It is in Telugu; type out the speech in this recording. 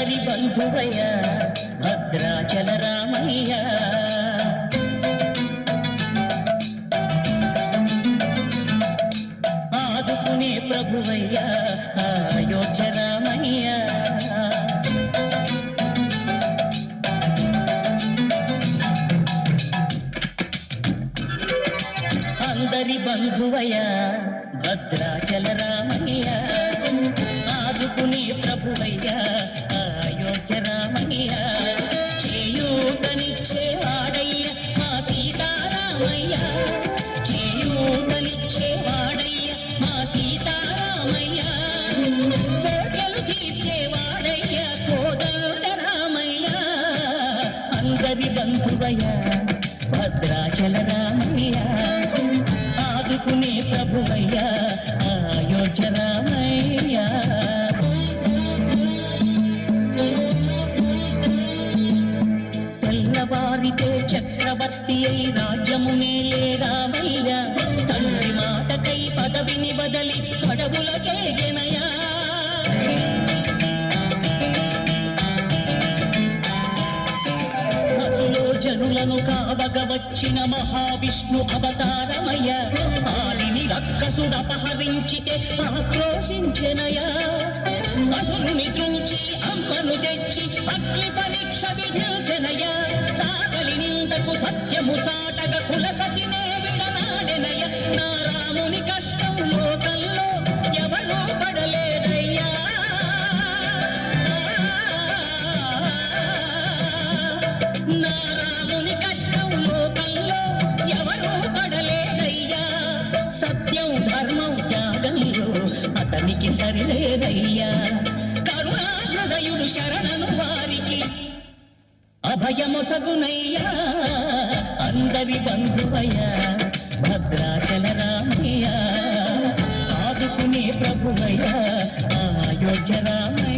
అందరి బంధువయ్య భద్రాచల రామయ్య ఆదుకునే ప్రభువయ్య అయోధ్య రామయ్య అందరి బంధువయ్య భద్రాచల రామయ్య ఆదుకునే ప్రభువయ్య అయోధ్య రామయ్య చేయూతనిచ్చేవాడయ్య మా సీతారామయ్య చేయూతనిచ్చేవాడయ్య మా సీతారామయ్య కోటలు తీర్చేవాడయ్య కోదండ రామయ్య అందరి బంధువయ్య భద్రాచల రామయ్య ఆదుకునే ప్రభువయ్య అయోధ్య రామయ్య తెల్లవారితే చక్రవర్తి అయి రాజ్యమునే రామయ్య తండ్రి మాటకై పదవిని బదలి అడవులకేగెనయా జనులను కావగ వచ్చిన మహావిష్ణు అవతారమయ్య ఆలిని రక్కసుడపహరించితే ఆక్రోశించెనయా అసురుని త్రుంచి అమ్మను తెచ్చి అగ్ని పరీక్ష విధించెనయా సాగలి నిందకు సత్యము చాటగ కులసతినే విడనాడెనయ నా రాముని కష్టం లోకంలో ఎవరో పడలేదయ్యా నా రాముని కష్టం లోకంలో ఎవరూ పడలేదయ్యా సత్యం ధర్మం త్యాగంలో అతనికి సరిలేదయ్యా కరుణా హృదయుడు శరణను వారికి అభయమొసగునయ్యా అందరి బంధువయ్య భద్రాచల రామయ్య ఆదుకునే ప్రభువయ్య అయోధ్య రామయ్య